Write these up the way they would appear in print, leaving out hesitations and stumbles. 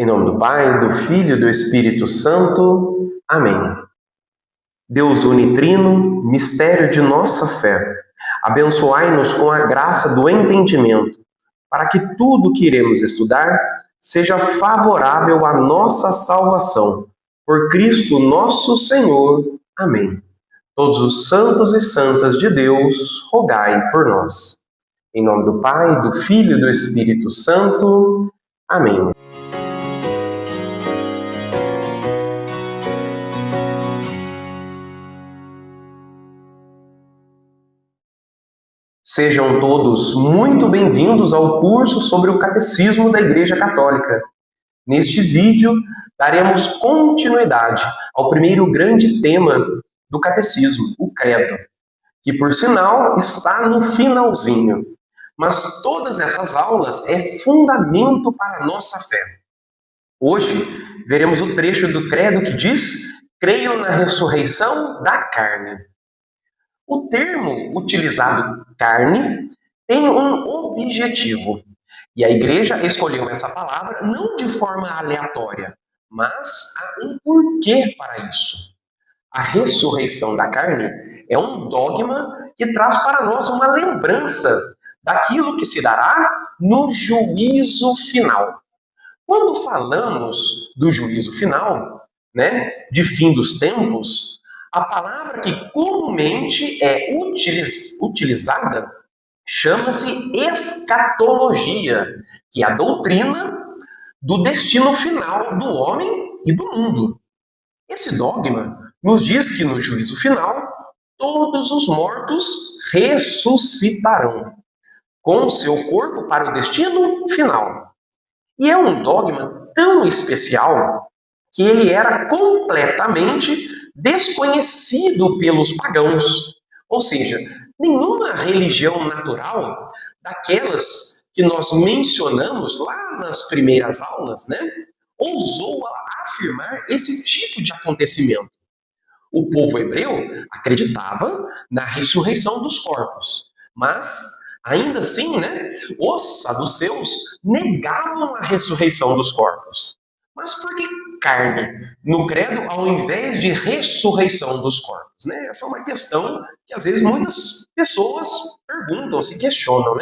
Em nome do Pai, do Filho e do Espírito Santo. Amém. Deus unitrino, mistério de nossa fé, abençoai-nos com a graça do entendimento, para que tudo que iremos estudar seja favorável à nossa salvação. Por Cristo nosso Senhor. Amém. Todos os santos e santas de Deus, rogai por nós. Em nome do Pai, do Filho e do Espírito Santo. Amém. Sejam todos muito bem-vindos ao curso sobre o Catecismo da Igreja Católica. Neste vídeo, daremos continuidade ao primeiro grande tema do Catecismo, o Credo, que, por sinal, está no finalzinho. Mas todas essas aulas é fundamento para a nossa fé. Hoje, veremos o trecho do Credo que diz: creio na ressurreição da carne. O termo utilizado, carne, tem um objetivo. E a Igreja escolheu essa palavra não de forma aleatória, mas há um porquê para isso. A ressurreição da carne é um dogma que traz para nós uma lembrança daquilo que se dará no juízo final. Quando falamos do juízo final, de fim dos tempos, a palavra que comumente é utilizada chama-se escatologia, que é a doutrina do destino final do homem e do mundo. Esse dogma nos diz que no juízo final, todos os mortos ressuscitarão, com seu corpo para o destino final. E é um dogma tão especial que ele era completamente desconhecido pelos pagãos. Ou seja, nenhuma religião natural, daquelas que nós mencionamos lá nas primeiras aulas, ousou afirmar esse tipo de acontecimento. O povo hebreu acreditava na ressurreição dos corpos, mas, ainda assim, os saduceus negavam a ressurreição dos corpos. Mas por que carne no credo ao invés de ressurreição dos corpos? Essa é uma questão que às vezes muitas pessoas perguntam, se questionam,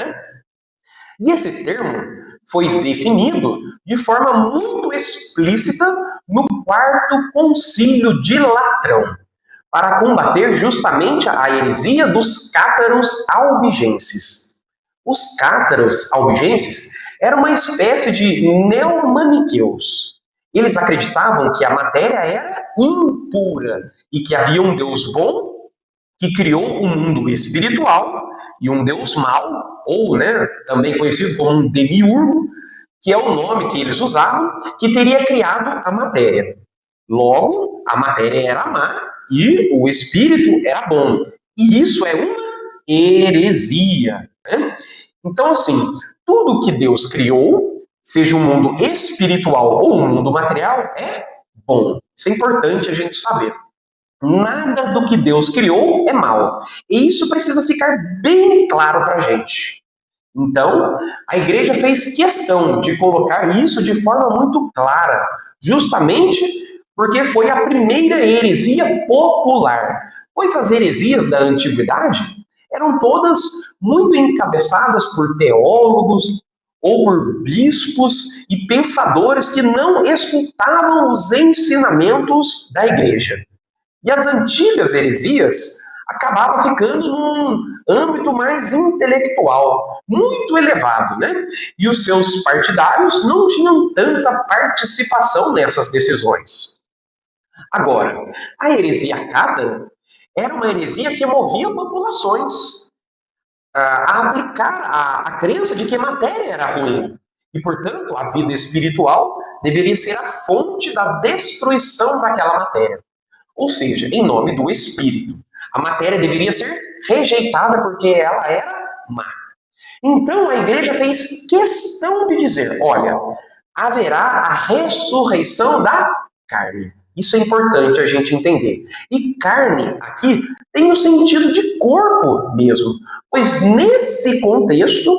E esse termo foi definido de forma muito explícita no Quarto Concílio de Latrão, para combater justamente a heresia dos cátaros albigenses. Os cátaros albigenses eram uma espécie de neomaniqueus. Eles acreditavam que a matéria era impura e que havia um Deus bom que criou um mundo espiritual e um Deus mau, ou também conhecido como um demiurgo, que é o nome que eles usavam, que teria criado a matéria. Logo, a matéria era má e o espírito era bom. E isso é uma heresia. Então, assim, tudo que Deus criou, seja um mundo espiritual ou um mundo material, é bom. Isso é importante a gente saber. Nada do que Deus criou é mal. E isso precisa ficar bem claro para a gente. Então, a Igreja fez questão de colocar isso de forma muito clara, justamente porque foi a primeira heresia popular. Pois as heresias da antiguidade eram todas muito encabeçadas por teólogos ou por bispos e pensadores que não escutavam os ensinamentos da Igreja. E as antigas heresias acabavam ficando num âmbito mais intelectual, muito elevado, E os seus partidários não tinham tanta participação nessas decisões. Agora, a heresia cátara era uma heresia que movia populações a aplicar a crença de que a matéria era ruim. E, portanto, a vida espiritual deveria ser a fonte da destruição daquela matéria. Ou seja, em nome do Espírito. A matéria deveria ser rejeitada porque ela era má. Então a Igreja fez questão de dizer, olha, haverá a ressurreição da carne. Isso é importante a gente entender. E carne aqui tem o sentido de corpo mesmo. Pois nesse contexto,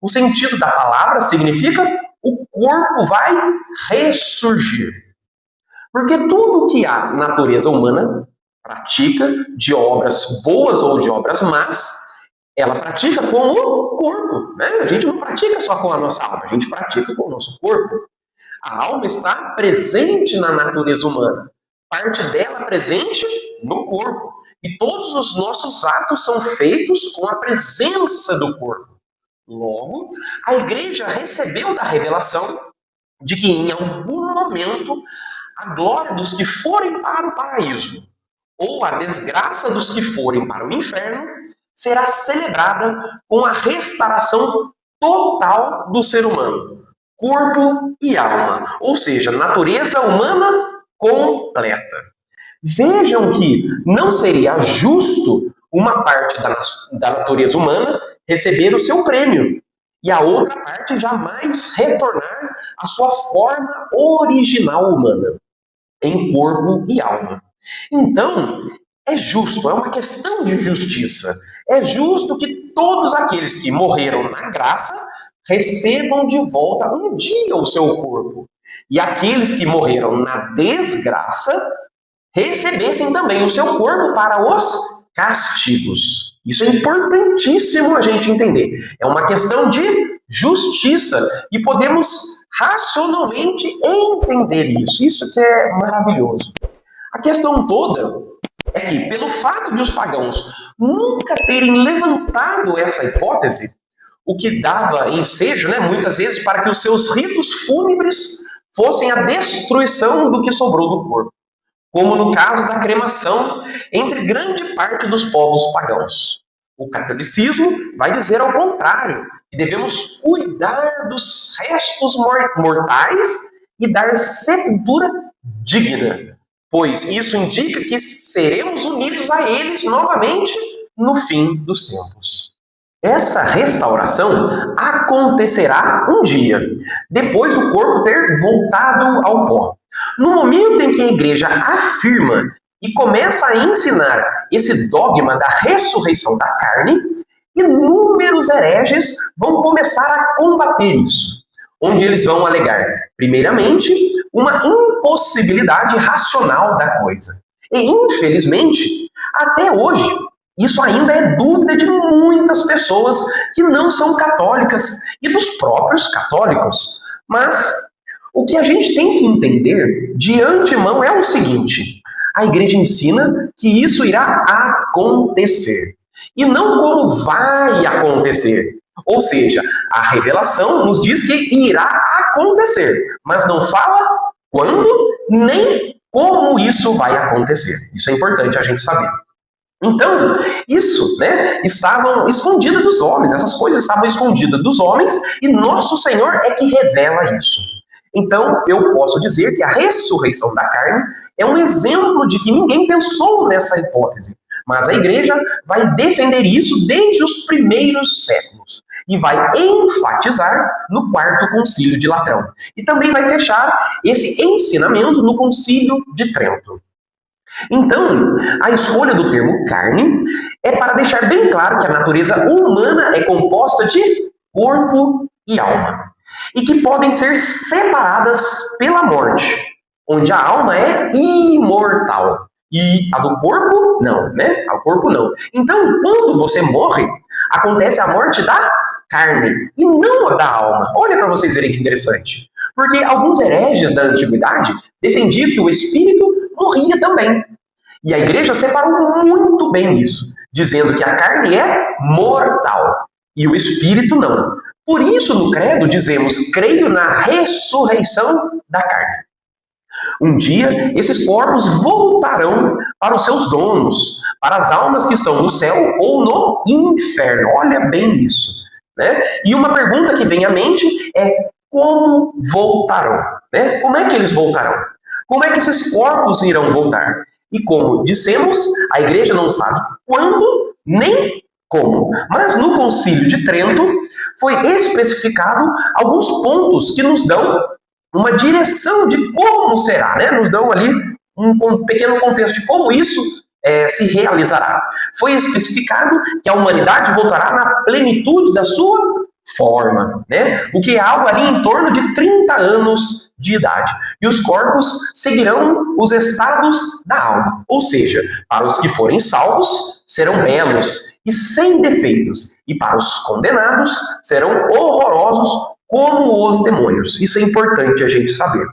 o sentido da palavra significa o corpo vai ressurgir. Porque tudo que a natureza humana pratica, de obras boas ou de obras más, ela pratica com o corpo, né? A gente não pratica só com a nossa alma, a gente pratica com o nosso corpo. A alma está presente na natureza humana, parte dela presente no corpo. E todos os nossos atos são feitos com a presença do corpo. Logo, a igreja recebeu da revelação de que em algum momento a glória dos que forem para o paraíso ou a desgraça dos que forem para o inferno será celebrada com a restauração total do ser humano, corpo e alma, ou seja, natureza humana completa. Vejam que não seria justo uma parte da natureza humana receber o seu prêmio e a outra parte jamais retornar à sua forma original humana, em corpo e alma. Então, é justo, é uma questão de justiça. É justo que todos aqueles que morreram na graça recebam de volta um dia o seu corpo. E aqueles que morreram na desgraça recebessem também o seu corpo para os castigos. Isso é importantíssimo a gente entender. É uma questão de justiça e podemos racionalmente entender isso. Isso que é maravilhoso. A questão toda é que, pelo fato de os pagãos nunca terem levantado essa hipótese, o que dava ensejo, muitas vezes, para que os seus ritos fúnebres fossem a destruição do que sobrou do corpo, como no caso da cremação entre grande parte dos povos pagãos. O catolicismo vai dizer ao contrário, que devemos cuidar dos restos mortais e dar sepultura digna, pois isso indica que seremos unidos a eles novamente no fim dos tempos. Essa restauração acontecerá um dia, depois do corpo ter voltado ao pó. No momento em que a igreja afirma e começa a ensinar esse dogma da ressurreição da carne, inúmeros hereges vão começar a combater isso, onde eles vão alegar, primeiramente, uma impossibilidade racional da coisa. E, infelizmente, até hoje, isso ainda é dúvida de muitas pessoas que não são católicas e dos próprios católicos. Mas o que a gente tem que entender de antemão é o seguinte: a igreja ensina que isso irá acontecer, e não como vai acontecer. Ou seja, a revelação nos diz que irá acontecer, mas não fala quando nem como isso vai acontecer. Isso é importante a gente saber. Então, isso, estavam escondidas dos homens, essas coisas estavam escondidas dos homens e nosso Senhor é que revela isso. Então, eu posso dizer que a ressurreição da carne é um exemplo de que ninguém pensou nessa hipótese, mas a igreja vai defender isso desde os primeiros séculos e vai enfatizar no Quarto Concílio de Latrão. E também vai fechar esse ensinamento no Concílio de Trento. Então, a escolha do termo carne é para deixar bem claro que a natureza humana é composta de corpo e alma, e que podem ser separadas pela morte, onde a alma é imortal e a do corpo não, A corpo não. Então, quando você morre, acontece a morte da carne e não a da alma. Olha para vocês verem que interessante. Porque alguns hereges da antiguidade defendiam que o espírito morria também. E a igreja separou muito bem isso, dizendo que a carne é mortal e o espírito não. Por isso, no credo, dizemos: creio na ressurreição da carne. Um dia, esses corpos voltarão para os seus donos, para as almas que estão no céu ou no inferno. Olha bem isso. E uma pergunta que vem à mente é: como voltarão? Como é que eles voltarão? Como é que esses corpos irão voltar? E como dissemos, a igreja não sabe quando nem como. Mas no Concílio de Trento foi especificado alguns pontos que nos dão uma direção de como será, Nos dão ali um pequeno contexto de como isso se realizará. Foi especificado que a humanidade voltará na plenitude da sua forma, O que é algo ali em torno de 30 anos de idade. E os corpos seguirão os estados da alma. Ou seja, para os que forem salvos, serão belos e sem defeitos. E para os condenados, serão horrorosos como os demônios. Isso é importante a gente saber.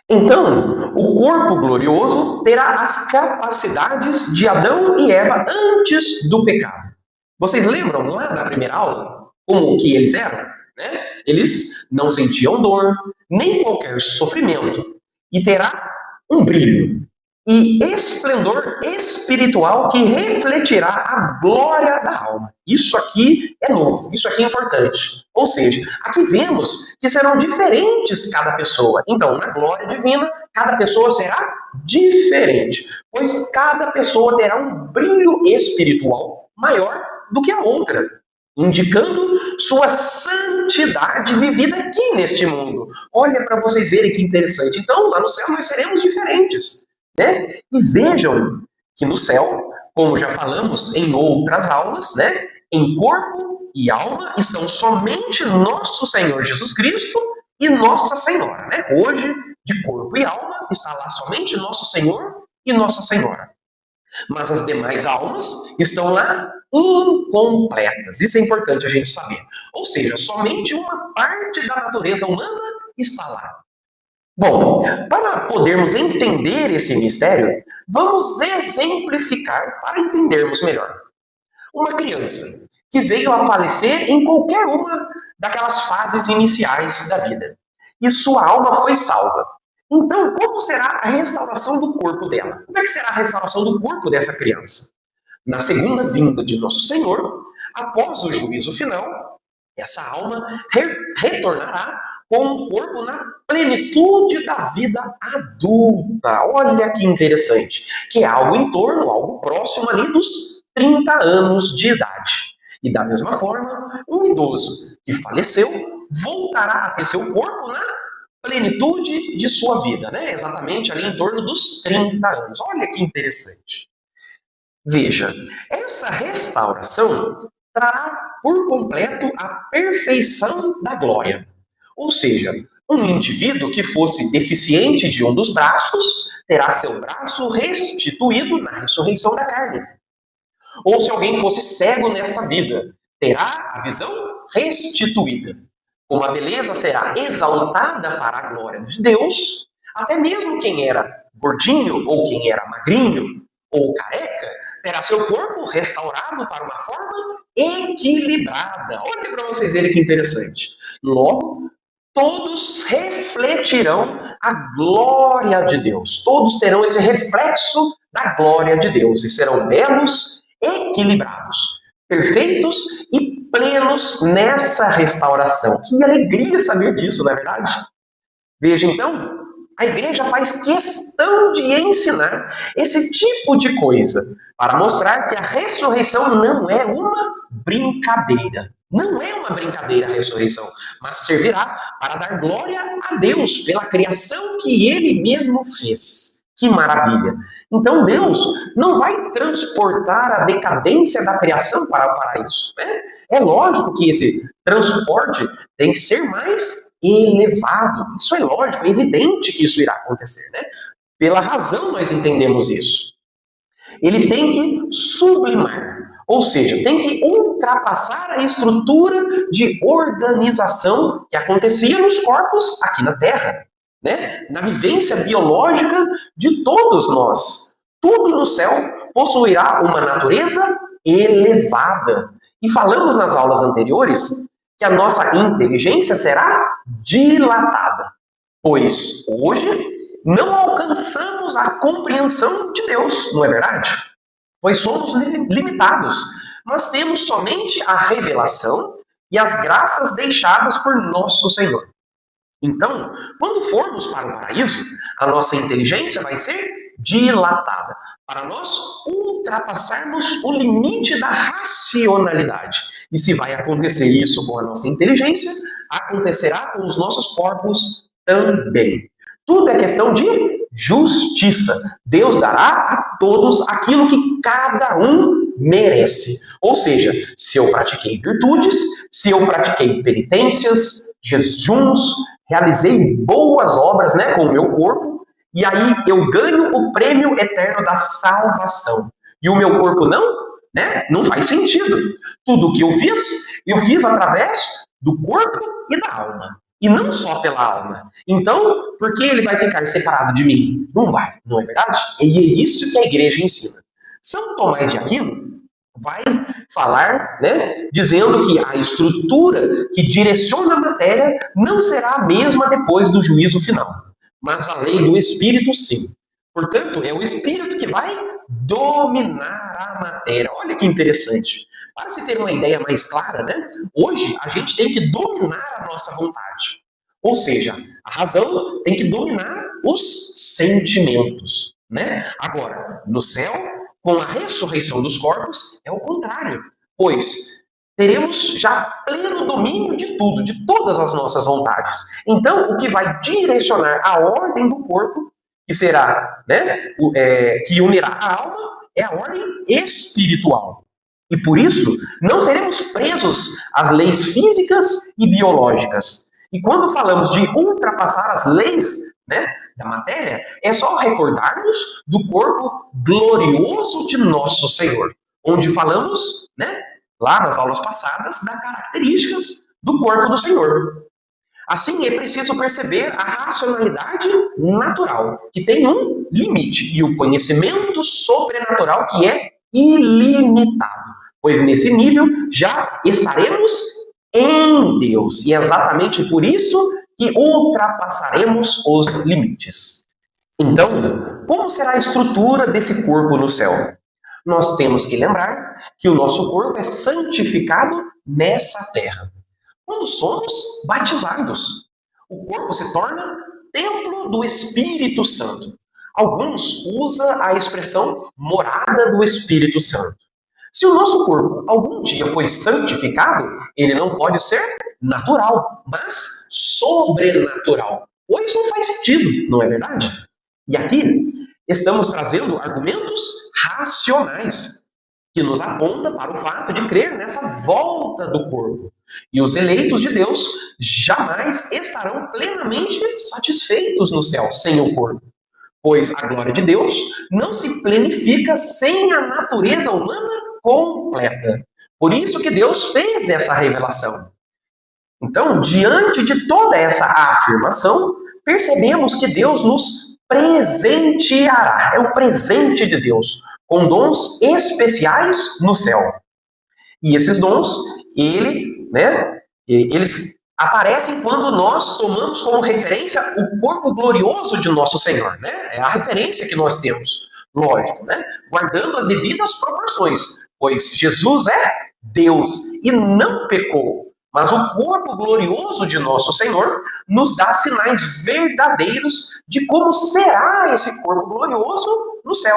Então, o corpo glorioso terá as capacidades de Adão e Eva antes do pecado. Vocês lembram lá da primeira aula como que eles eram? Né? Eles não sentiam dor, nem qualquer sofrimento, e terá um brilho e esplendor espiritual que refletirá a glória da alma. Isso aqui é novo, isso aqui é importante. Ou seja, aqui vemos que serão diferentes cada pessoa. Então, na glória divina, cada pessoa será diferente, pois cada pessoa terá um brilho espiritual maior do que a outra, indicando sua santidade vivida aqui neste mundo. Olha para vocês verem que interessante. Então, lá no céu nós seremos diferentes. Né? E vejam que no céu, como já falamos em outras aulas, né, em corpo e alma estão somente nosso Senhor Jesus Cristo e Nossa Senhora. Né? Hoje, de corpo e alma, está lá somente nosso Senhor e Nossa Senhora. Mas as demais almas estão lá incompletas. Isso é importante a gente saber. Ou seja, somente uma parte da natureza humana está lá. Bom, para podermos entender esse mistério, vamos exemplificar para entendermos melhor. Uma criança que veio a falecer em qualquer uma daquelas fases iniciais da vida, e sua alma foi salva. Então, como será a restauração do corpo dela? Como é que será a restauração do corpo dessa criança? Na segunda vinda de Nosso Senhor, após o juízo final, essa alma retornará com um corpo na plenitude da vida adulta. Olha que interessante, que é algo em torno, algo próximo ali dos 30 anos de idade. E da mesma forma, um idoso que faleceu voltará a ter seu corpo na plenitude de sua vida, né? Exatamente ali em torno dos 30 anos. Olha que interessante. Veja, essa restauração trará por completo a perfeição da glória. Ou seja, um indivíduo que fosse deficiente de um dos braços terá seu braço restituído na ressurreição da carne. Ou se alguém fosse cego nesta vida, terá a visão restituída. Como a beleza será exaltada para a glória de Deus, até mesmo quem era gordinho ou quem era magrinho ou careca terá seu corpo restaurado para uma forma equilibrada. Olha para vocês verem que interessante. Logo, todos refletirão a glória de Deus. Todos terão esse reflexo da glória de Deus e serão belos, equilibrados, perfeitos e plenos nessa restauração. Que alegria saber disso, não é verdade? Veja então, a igreja faz questão de ensinar esse tipo de coisa para mostrar que a ressurreição não é uma brincadeira. Não é uma brincadeira a ressurreição, mas servirá para dar glória a Deus pela criação que Ele mesmo fez. Que maravilha! Então Deus não vai transportar a decadência da criação para o paraíso, né? É lógico que esse transporte tem que ser mais elevado. Isso é lógico, é evidente que isso irá acontecer, né? Pela razão nós entendemos isso. Ele tem que sublimar, ou seja, tem que ultrapassar a estrutura de organização que acontecia nos corpos aqui na Terra, né? Na vivência biológica de todos nós. Tudo no céu possuirá uma natureza elevada. E falamos nas aulas anteriores que a nossa inteligência será dilatada, pois hoje não alcançamos a compreensão de Deus, não é verdade? Pois somos limitados, mas temos somente a revelação e as graças deixadas por nosso Senhor. Então, quando formos para o paraíso, a nossa inteligência vai ser dilatada, para nós ultrapassarmos o limite da racionalidade. E se vai acontecer isso com a nossa inteligência, acontecerá com os nossos corpos também. Tudo é questão de justiça. Deus dará a todos aquilo que cada um merece. Ou seja, se eu pratiquei virtudes, se eu pratiquei penitências, jejuns, realizei boas obras, né, com o meu corpo, e aí eu ganho o prêmio eterno da salvação. E o meu corpo não, né? Não faz sentido. Tudo o que eu fiz através do corpo e da alma. E não só pela alma. Então, por que ele vai ficar separado de mim? Não vai, não é verdade? E é isso que a igreja ensina. São Tomás de Aquino vai falar, né, dizendo que a estrutura que direciona a matéria não será a mesma depois do juízo final, mas a lei do Espírito sim. Portanto, é o Espírito que vai dominar a matéria. Olha que interessante. Para se ter uma ideia mais clara, né, hoje a gente tem que dominar a nossa vontade. Ou seja, a razão tem que dominar os sentimentos, né? Agora, no céu, com a ressurreição dos corpos, é o contrário, pois teremos já pleno domínio de tudo, de todas as nossas vontades. Então, o que vai direcionar a ordem do corpo, que será, né, que unirá a alma, é a ordem espiritual. E por isso, não seremos presos às leis físicas e biológicas. E quando falamos de ultrapassar as leis, né, da matéria, é só recordarmos do corpo glorioso de nosso Senhor, onde falamos, né, lá nas aulas passadas, das características do corpo do Senhor. Assim, é preciso perceber a racionalidade natural, que tem um limite, e o conhecimento sobrenatural, que é ilimitado, pois nesse nível já estaremos em Deus, e é exatamente por isso que ultrapassaremos os limites. Então, como será a estrutura desse corpo no céu? Nós temos que lembrar que o nosso corpo é santificado nessa terra. Quando somos batizados, o corpo se torna templo do Espírito Santo. Alguns usam a expressão morada do Espírito Santo. Se o nosso corpo algum dia foi santificado, ele não pode ser natural, mas sobrenatural. Pois não faz sentido, não é verdade? E aqui estamos trazendo argumentos racionais que nos apontam para o fato de crer nessa volta do corpo. E os eleitos de Deus jamais estarão plenamente satisfeitos no céu sem o corpo. Pois a glória de Deus não se plenifica sem a natureza humana completa. Por isso que Deus fez essa revelação. Então, diante de toda essa afirmação, percebemos que Deus nos presenteará. É o presente de Deus, com dons especiais no céu. E esses dons, eles aparecem quando nós tomamos como referência o corpo glorioso de nosso Senhor, né? É a referência que nós temos, lógico, né? Guardando as devidas proporções, pois Jesus é Deus e não pecou. Mas o corpo glorioso de nosso Senhor nos dá sinais verdadeiros de como será esse corpo glorioso no céu.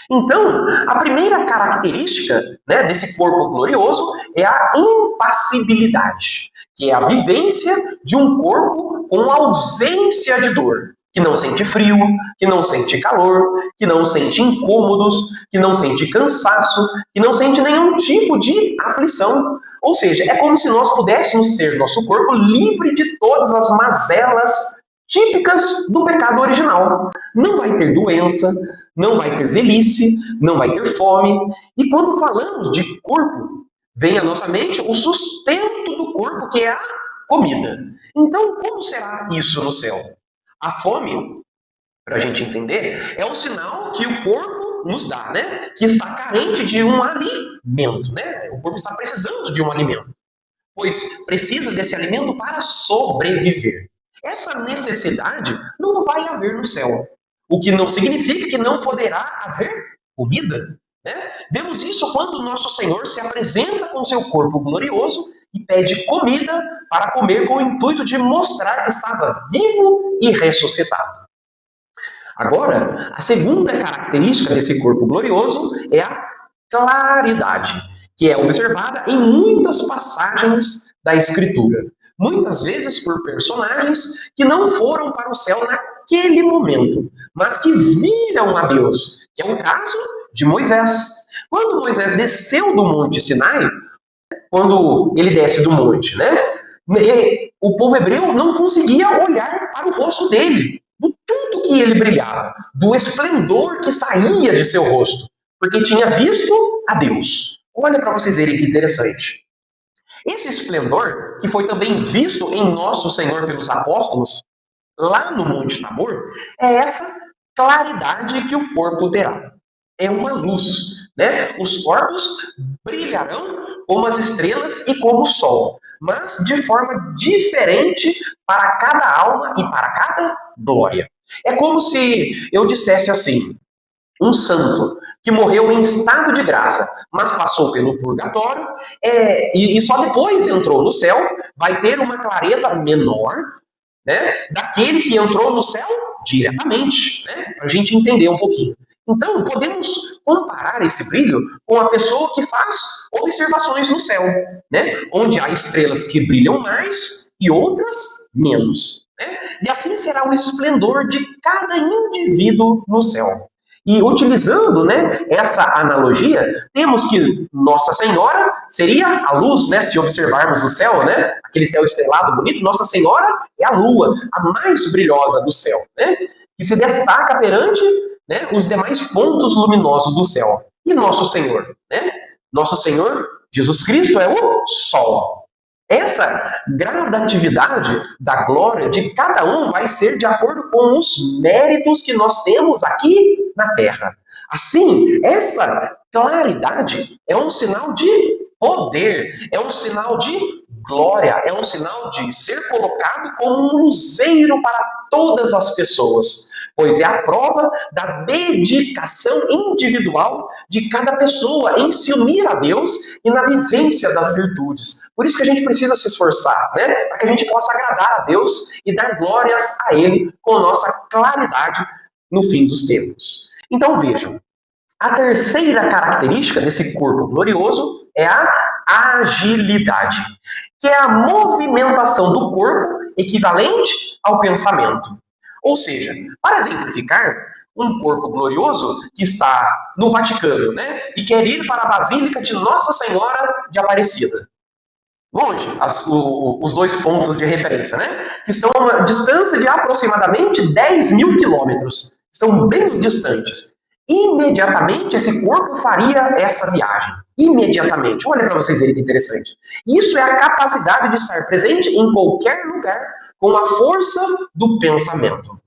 Então, a primeira característica, né, desse corpo glorioso é a impassibilidade, que é a vivência de um corpo com ausência de dor, que não sente frio, que não sente calor, que não sente incômodos, que não sente cansaço, que não sente nenhum tipo de aflição. Ou seja, é como se nós pudéssemos ter nosso corpo livre de todas as mazelas típicas do pecado original. Não vai ter doença, não vai ter velhice, não vai ter fome. E quando falamos de corpo, vem à nossa mente o sustento do corpo, que é a comida. Então, como será isso no céu? A fome, para a gente entender, é um sinal que o corpo nos dá, né? Que está carente de um alimento, né? O corpo está precisando de um alimento, pois precisa desse alimento para sobreviver. Essa necessidade não vai haver no céu, o que não significa que não poderá haver comida, né? Vemos isso quando o nosso Senhor se apresenta com seu corpo glorioso e pede comida para comer com o intuito de mostrar que estava vivo e ressuscitado. Agora, a segunda característica desse corpo glorioso é a claridade, que é observada em muitas passagens da Escritura. Muitas vezes por personagens que não foram para o céu naquele momento, mas que viram a Deus, que é o caso de Moisés. Quando Moisés desceu do Monte Sinai, quando ele desce do monte, né? o povo hebreu não conseguia olhar para o rosto dele, do tanto que ele brilhava, do esplendor que saía de seu rosto, porque tinha visto a Deus. Olha para vocês verem que interessante. Esse esplendor, que foi também visto em nosso Senhor pelos apóstolos, lá no Monte Tabor, é essa claridade que o corpo terá. É uma luz, né? Os corpos brilharão como as estrelas e como o sol, mas de forma diferente para cada alma e para cada glória. É como se eu dissesse assim: um santo que morreu em estado de graça, mas passou pelo purgatório, e só depois entrou no céu, vai ter uma clareza menor, né, daquele que entrou no céu diretamente, né, para a gente entender um pouquinho. Então, podemos comparar esse brilho com a pessoa que faz observações no céu, né, onde há estrelas que brilham mais e outras menos. Né? E assim será o esplendor de cada indivíduo no céu. E utilizando, né, essa analogia, temos que Nossa Senhora seria a luz, né, se observarmos o céu, né, aquele céu estrelado bonito, Nossa Senhora é a lua, a mais brilhosa do céu, né, que se destaca perante, né, os demais pontos luminosos do céu. E Nosso Senhor, né? Nosso Senhor Jesus Cristo é o sol. Essa gradatividade da glória de cada um vai ser de acordo com os méritos que nós temos aqui na Terra. Assim, essa claridade é um sinal de poder, é um sinal de glória, é um sinal de ser colocado como um luzeiro para todas as pessoas, pois é a prova da dedicação individual de cada pessoa em se unir a Deus e na vivência das virtudes. Por isso que a gente precisa se esforçar, né? Para que a gente possa agradar a Deus e dar glórias a Ele com nossa claridade no fim dos tempos. Então vejam, a terceira característica desse corpo glorioso é a agilidade, que é a movimentação do corpo equivalente ao pensamento. Ou seja, para exemplificar, um corpo glorioso que está no Vaticano, né, e quer ir para a Basílica de Nossa Senhora de Aparecida. Longe, os dois pontos de referência, né, que são uma distância de aproximadamente 10 mil quilômetros. São bem distantes. Imediatamente esse corpo faria essa viagem. Imediatamente. Olha para vocês verem que interessante. Isso é a capacidade de estar presente em qualquer lugar com a força do pensamento.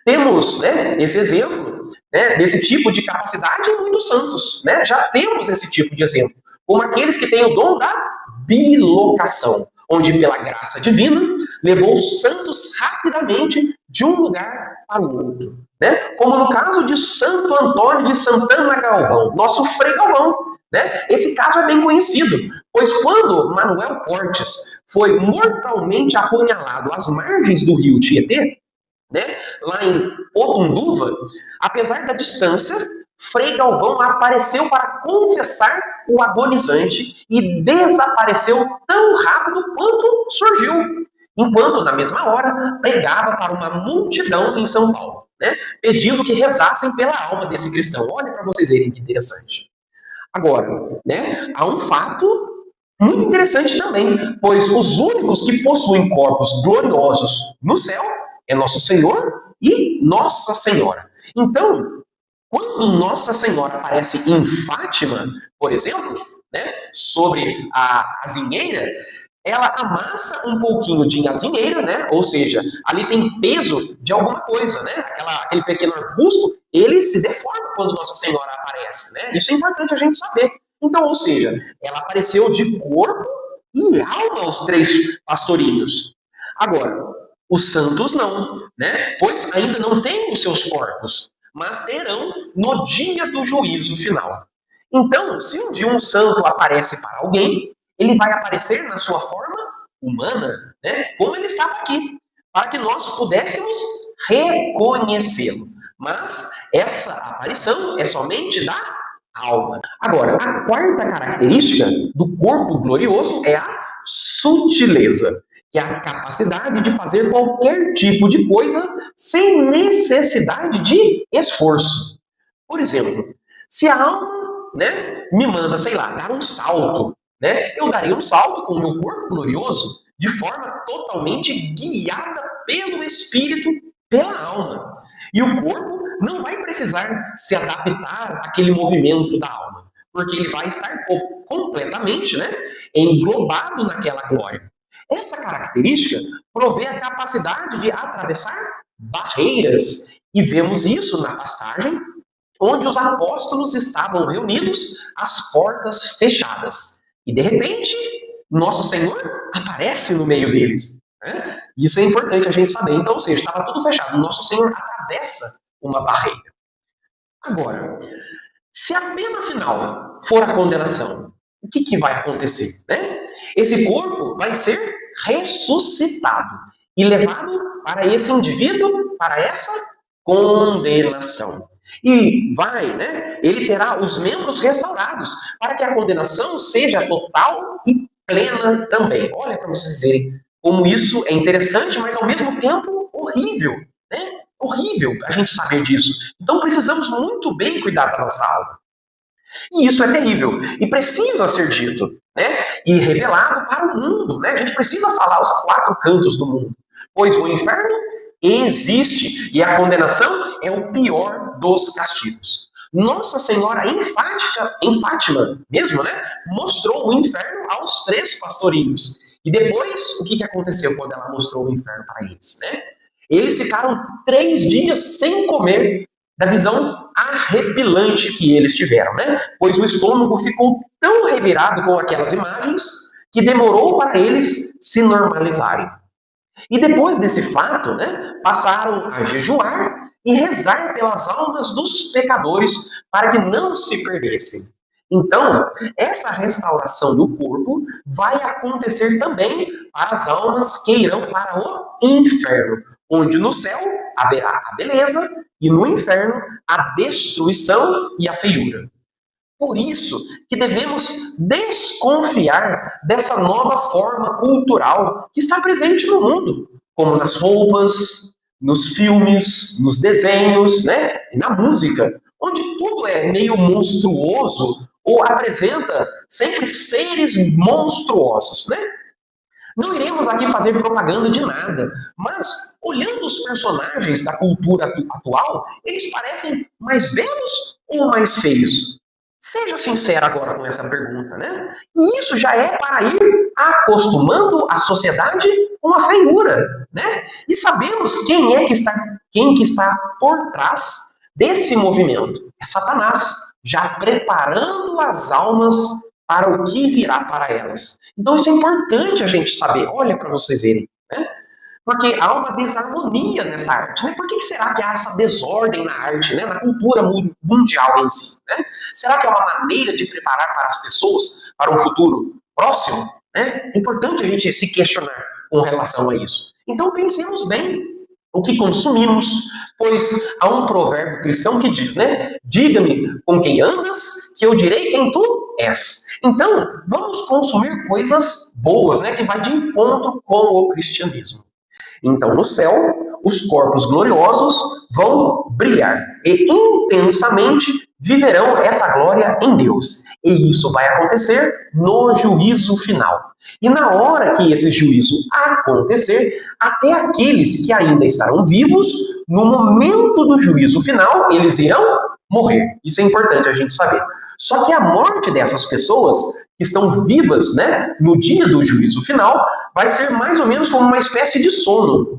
Temos, né, esse exemplo, né, desse tipo de capacidade em muitos santos. Né? Já temos esse tipo de exemplo. Como aqueles que têm o dom da bilocação, onde pela graça divina levou os santos rapidamente de um lugar para o outro. Né? Como no caso de Santo Antônio de Santana Galvão, nosso Frei Galvão. Né? Esse caso é bem conhecido, pois quando Manuel Portes foi mortalmente apunhalado às margens do rio Tietê, né, lá em Potunduva, apesar da distância, Frei Galvão apareceu para confessar o agonizante e desapareceu tão rápido quanto surgiu, enquanto, na mesma hora, pregava para uma multidão em São Paulo, né, pedindo que rezassem pela alma desse cristão. Olha para vocês verem que interessante. Agora, né, há um fato muito interessante também, pois os únicos que possuem corpos gloriosos no céu é Nosso Senhor e Nossa Senhora. Então, quando Nossa Senhora aparece em Fátima, por exemplo, né, sobre a azinheira, ela amassa um pouquinho de azinheira, né? Ou seja, ali tem peso de alguma coisa, né? Aquele pequeno arbusto, ele se deforma quando Nossa Senhora aparece, né? Isso é importante a gente saber. Então, ou seja, ela apareceu de corpo e alma aos 3 pastorinhos. Agora, os santos não, né? Pois ainda não têm os seus corpos, mas terão no dia do juízo final. Então, se um dia um santo aparece para alguém, ele vai aparecer na sua forma humana, né? Como ele estava aqui, para que nós pudéssemos reconhecê-lo. Mas essa aparição é somente da alma. Agora, a quarta característica do corpo glorioso é a sutileza, que é a capacidade de fazer qualquer tipo de coisa sem necessidade de esforço. Por exemplo, se a alma, né, me manda, sei lá, dar um salto, né, eu darei um salto com o meu corpo glorioso, de forma totalmente guiada pelo Espírito, pela alma. E o corpo não vai precisar se adaptar àquele movimento da alma, porque ele vai estar completamente, né, englobado naquela glória. Essa característica provê a capacidade de atravessar barreiras, e vemos isso na passagem onde os apóstolos estavam reunidos, as portas fechadas. E de repente, nosso Senhor aparece no meio deles. Né? Isso é importante a gente saber. Então, ou seja, estava tudo fechado. Nosso Senhor atravessa uma barreira. Agora, se a pena final for a condenação, o que vai acontecer? Né? Esse corpo vai ser ressuscitado e levado para esse indivíduo, para essa condenação. E ele terá os membros restaurados, para que a condenação seja total e plena também. Olha para vocês verem como isso é interessante, mas ao mesmo tempo horrível, né? Horrível a gente saber disso. Então precisamos muito bem cuidar da nossa alma. E isso é terrível, e precisa ser dito, né? E revelado para o mundo, né? A gente precisa falar aos quatro cantos do mundo, pois o inferno existe, e a condenação é o pior dos castigos. Nossa Senhora em Fátima mesmo, né? Mostrou o inferno aos 3 pastorinhos. E depois, o que aconteceu quando ela mostrou o inferno para eles, né? Eles ficaram 3 dias sem comer, da visão arrepilante que eles tiveram, né? Pois o estômago ficou tão revirado com aquelas imagens que demorou para eles se normalizarem. E depois desse fato, né, passaram a jejuar e rezar pelas almas dos pecadores para que não se perdessem. Então, essa restauração do corpo vai acontecer também para as almas que irão para o inferno, onde no céu haverá a beleza e no inferno a destruição e a feiura. Por isso que devemos desconfiar dessa nova forma cultural que está presente no mundo, como nas roupas, nos filmes, nos desenhos, né, e na música, onde tudo é meio monstruoso ou apresenta sempre seres monstruosos, né? Não iremos aqui fazer propaganda de nada, mas olhando os personagens da cultura atual, eles parecem mais belos ou mais feios? Seja sincero agora com essa pergunta, né? E isso já é para ir acostumando a sociedade com a feiura, né? E sabemos quem que está por trás desse movimento. É Satanás, já preparando as almas para o que virá para elas. Então isso é importante a gente saber. Olha para vocês verem, né? Porque há uma desarmonia nessa arte. Né? Por que será que há essa desordem na arte, né? Na cultura mundial em si? Né? Será que é uma maneira de preparar para as pessoas para um futuro próximo? Né? É importante a gente se questionar com relação a isso. Então pensemos bem o que consumimos, pois há um provérbio cristão que diz, né? Diga-me com quem andas, que eu direi quem tu és. Então, vamos consumir coisas boas, né? Que vai de encontro com o cristianismo. Então, no céu, os corpos gloriosos vão brilhar e intensamente viverão essa glória em Deus. E isso vai acontecer no juízo final. E na hora que esse juízo acontecer, até aqueles que ainda estarão vivos, no momento do juízo final, eles irão morrer. Isso é importante a gente saber. Só que a morte dessas pessoas que estão vivas, né, no dia do juízo final, vai ser mais ou menos como uma espécie de sono,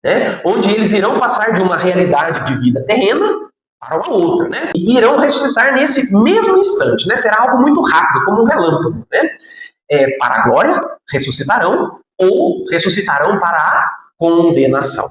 né, onde eles irão passar de uma realidade de vida terrena para uma outra, né, e irão ressuscitar nesse mesmo instante, né, será algo muito rápido, como um relâmpago, né, para a glória, ressuscitarão, ou ressuscitarão para a condenação.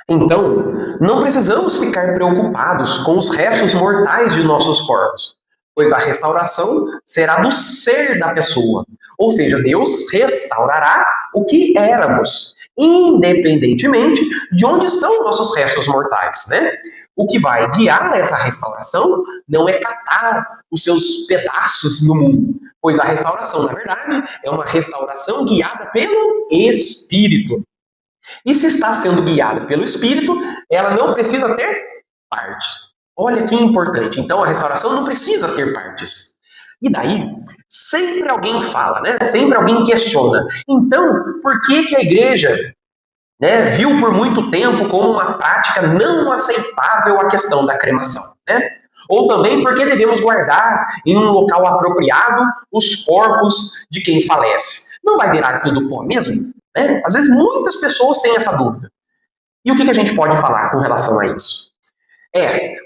Então, não precisamos ficar preocupados com os restos mortais de nossos corpos, pois a restauração será do ser da pessoa. Ou seja, Deus restaurará o que éramos, independentemente de onde estão nossos restos mortais, né? O que vai guiar essa restauração não é catar os seus pedaços no mundo, pois a restauração, na verdade, é uma restauração guiada pelo Espírito. E se está sendo guiada pelo Espírito, ela não precisa ter partes. Olha que importante. Então, a restauração não precisa ter partes. E daí, sempre alguém fala, né? Sempre alguém questiona. Então, por que que a igreja, né, viu por muito tempo como uma prática não aceitável a questão da cremação, né? Ou também porque devemos guardar em um local apropriado os corpos de quem falece. Não vai virar tudo pó mesmo? Né? Às vezes muitas pessoas têm essa dúvida. E o que a gente pode falar com relação a isso?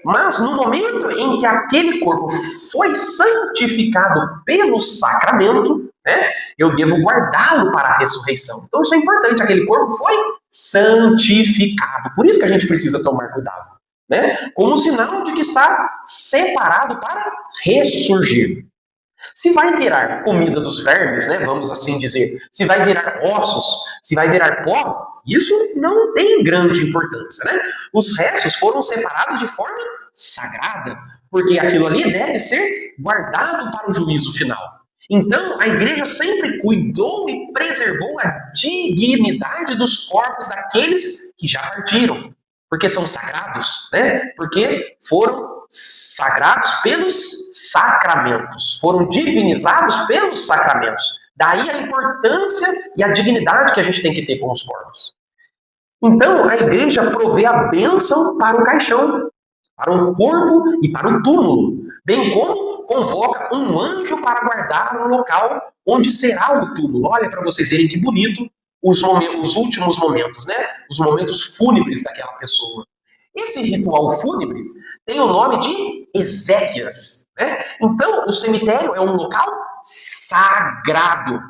Mas no momento em que aquele corpo foi santificado pelo sacramento, né, eu devo guardá-lo para a ressurreição. Então isso é importante, aquele corpo foi santificado. Por isso que a gente precisa tomar cuidado, né, como sinal de que está separado para ressurgir. Se vai virar comida dos vermes, né, vamos assim dizer, se vai virar ossos, se vai virar pó, isso não tem grande importância, né? Os restos foram separados de forma sagrada, porque aquilo ali deve ser guardado para o juízo final. Então, a igreja sempre cuidou e preservou a dignidade dos corpos daqueles que já partiram, porque são sagrados, né? Porque foram sagrados pelos sacramentos, foram divinizados pelos sacramentos. Daí a importância e a dignidade que a gente tem que ter com os corpos. Então, a igreja provê a bênção para o caixão, para o corpo e para o túmulo, bem como convoca um anjo para guardar o local onde será o túmulo. Olha para vocês verem que bonito os últimos momentos, né? Os momentos fúnebres daquela pessoa. Esse ritual fúnebre tem o nome de exéquias, né? Então, o cemitério é um local sagrado.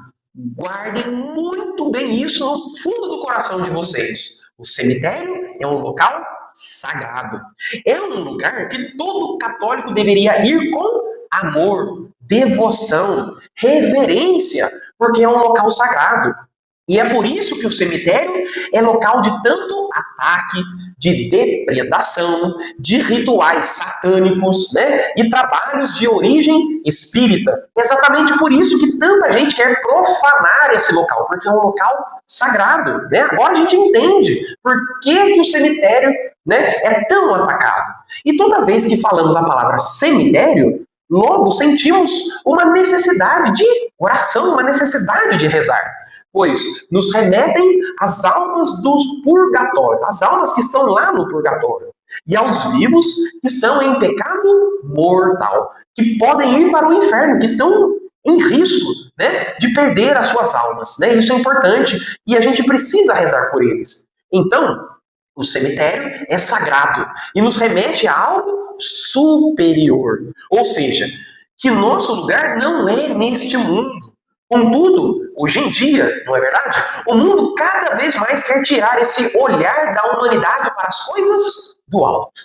Guardem muito bem isso no fundo do coração de vocês. O cemitério é um local sagrado. É um lugar que todo católico deveria ir com amor, devoção, reverência, porque é um local sagrado. E é por isso que o cemitério é local de tanto ataque, de depredação, de rituais satânicos, né? E trabalhos de origem espírita. Exatamente por isso que tanta gente quer profanar esse local, porque é um local sagrado, né? Agora a gente entende por que o cemitério, né, é tão atacado. E toda vez que falamos a palavra cemitério, logo sentimos uma necessidade de oração, uma necessidade de rezar. Pois nos remetem às almas do purgatório, às almas que estão lá no purgatório, e aos vivos que estão em pecado mortal, que podem ir para o inferno, que estão em risco, né, de perder as suas almas. Né? Isso é importante e a gente precisa rezar por eles. Então, o cemitério é sagrado e nos remete a algo superior, ou seja, que nosso lugar não é neste mundo. Contudo, hoje em dia, não é verdade? O mundo cada vez mais quer tirar esse olhar da humanidade para as coisas do alto.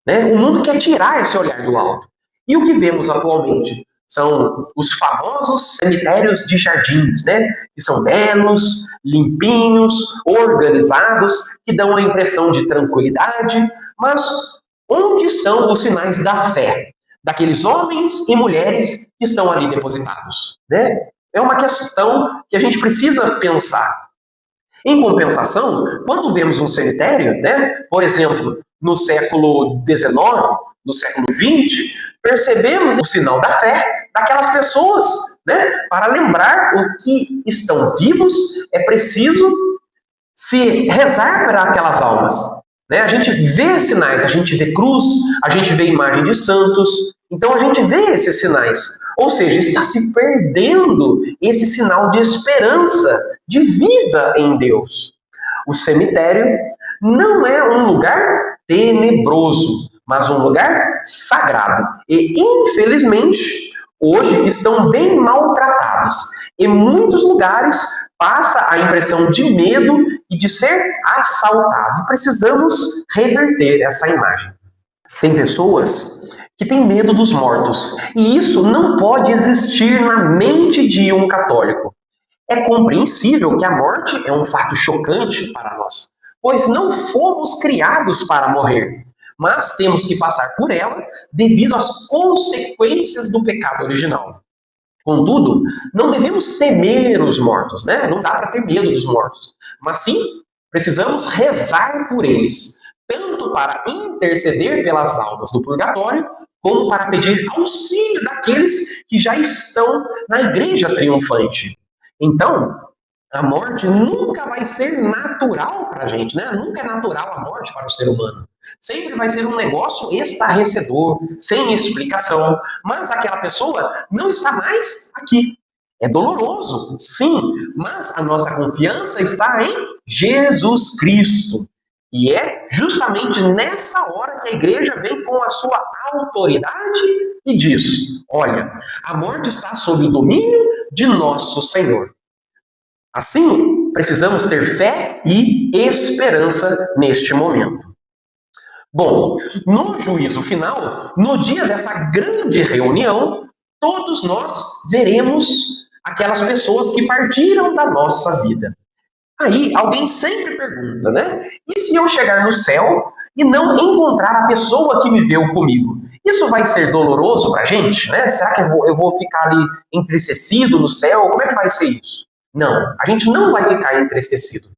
Né? O mundo quer tirar esse olhar do alto. E o que vemos atualmente são os famosos cemitérios de jardins, né? Que são belos, limpinhos, organizados, que dão a impressão de tranquilidade, mas onde estão os sinais da fé daqueles homens e mulheres que estão ali depositados? Né? É uma questão que a gente precisa pensar. Em compensação, quando vemos um cemitério, né, por exemplo, no século XIX, no século XX, percebemos o sinal da fé daquelas pessoas, né, para lembrar o que estão vivos, é preciso se rezar para aquelas almas. Né? A gente vê sinais, a gente vê cruz, a gente vê imagem de santos, então a gente vê esses sinais. Ou seja, está se perdendo esse sinal de esperança, de vida em Deus. O cemitério não é um lugar tenebroso, mas um lugar sagrado. E, infelizmente, hoje estão bem maltratados. Em muitos lugares passa a impressão de medo e de ser assaltado. E precisamos reverter essa imagem. Tem pessoas que têm medo dos mortos. E isso não pode existir na mente de um católico. É compreensível que a morte é um fato chocante para nós, pois não fomos criados para morrer, mas temos que passar por ela devido às consequências do pecado original. Contudo, não devemos temer os mortos, né? Não dá para ter medo dos mortos, mas sim precisamos rezar por eles, tanto para interceder pelas almas do purgatório, como para pedir auxílio daqueles que já estão na igreja triunfante. Então, a morte nunca vai ser natural para a gente, né? Nunca é natural a morte para o ser humano. Sempre vai ser um negócio estarrecedor, sem explicação, mas aquela pessoa não está mais aqui. É doloroso, sim, mas a nossa confiança está em Jesus Cristo. E é justamente nessa hora que a igreja vem com a sua autoridade e diz: olha, a morte está sob o domínio de nosso Senhor. Assim, precisamos ter fé e esperança neste momento. Bom, no juízo final, no dia dessa grande reunião, todos nós veremos aquelas pessoas que partiram da nossa vida. Aí alguém sempre pergunta, né? E se eu chegar no céu e não encontrar a pessoa que viveu comigo? Isso vai ser doloroso para a gente, né? Será que eu vou ficar ali entristecido no céu? Como é que vai ser isso? Não, a gente não vai ficar entristecido.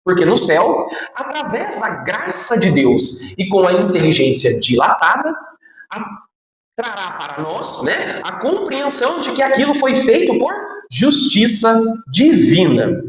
Porque no céu, através da graça de Deus e com a inteligência dilatada, trará para nós, né, a compreensão de que aquilo foi feito por justiça divina.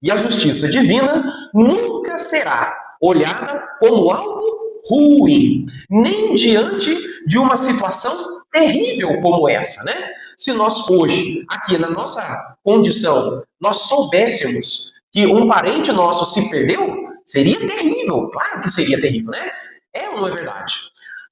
E a justiça divina nunca será olhada como algo ruim, nem diante de uma situação terrível como essa, né? Se nós hoje, aqui na nossa condição, nós soubéssemos que um parente nosso se perdeu, seria terrível, claro que seria terrível, né? É ou não é verdade?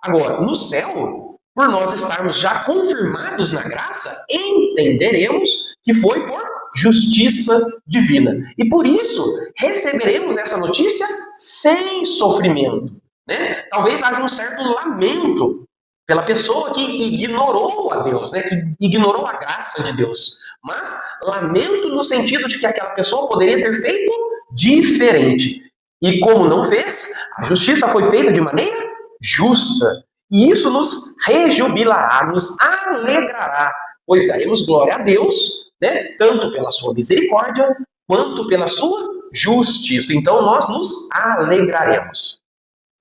Agora, no céu, por nós estarmos já confirmados na graça, entenderemos que foi por justiça divina. E por isso, receberemos essa notícia sem sofrimento, né? Talvez haja um certo lamento pela pessoa que ignorou a Deus, né? Que ignorou a graça de Deus. Mas lamento no sentido de que aquela pessoa poderia ter feito diferente. E como não fez, a justiça foi feita de maneira justa. E isso nos rejubilará, nos alegrará, pois daremos glória a Deus, né? Tanto pela sua misericórdia, quanto pela sua justiça. Então nós nos alegraremos.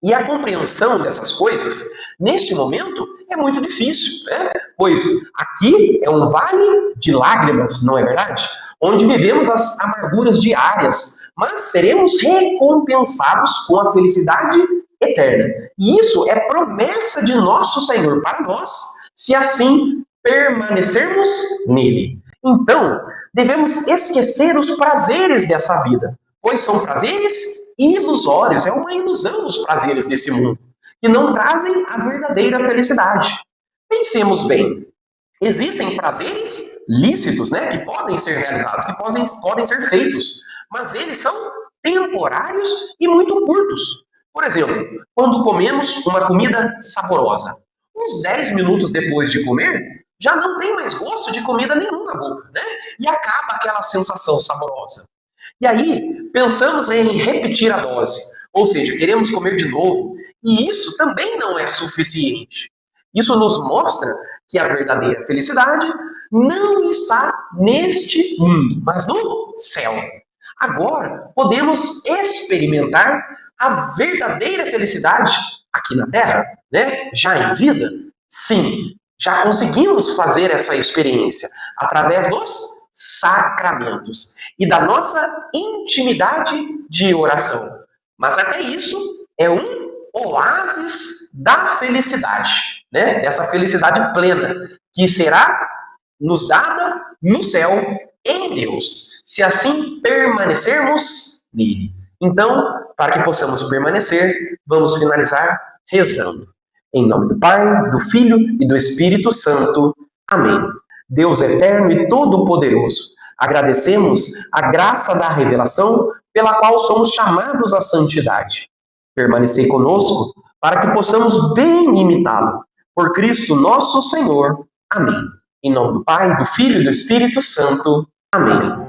E a compreensão dessas coisas, neste momento, é muito difícil, né? Pois aqui é um vale de lágrimas, não é verdade? Onde vivemos as amarguras diárias, mas seremos recompensados com a felicidade eterna. E isso é promessa de nosso Senhor para nós, se assim permanecermos nele. Então, devemos esquecer os prazeres dessa vida, pois são prazeres ilusórios, é uma ilusão os prazeres desse mundo, que não trazem a verdadeira felicidade. Pensemos bem, existem prazeres lícitos, né, que podem ser realizados, que podem ser feitos, mas eles são temporários e muito curtos. Por exemplo, quando comemos uma comida saborosa, uns 10 minutos depois de comer, já não tem mais gosto de comida nenhuma na boca, né? E acaba aquela sensação saborosa. E aí, pensamos em repetir a dose, ou seja, queremos comer de novo, e isso também não é suficiente. Isso nos mostra que a verdadeira felicidade não está neste mundo, mas no céu. Agora, podemos experimentar a verdadeira felicidade aqui na Terra, né? Já em vida? Sim, já conseguimos fazer essa experiência através dos sacramentos e da nossa intimidade de oração. Mas até isso é um oásis da felicidade, né? Dessa felicidade plena que será nos dada no céu em Deus, se assim permanecermos nele. Então, para que possamos permanecer, vamos finalizar rezando. Em nome do Pai, do Filho e do Espírito Santo. Amém. Deus eterno e todo-poderoso, agradecemos a graça da revelação pela qual somos chamados à santidade. Permanecei conosco para que possamos bem imitá-lo. Por Cristo nosso Senhor. Amém. Em nome do Pai, do Filho e do Espírito Santo. Amém.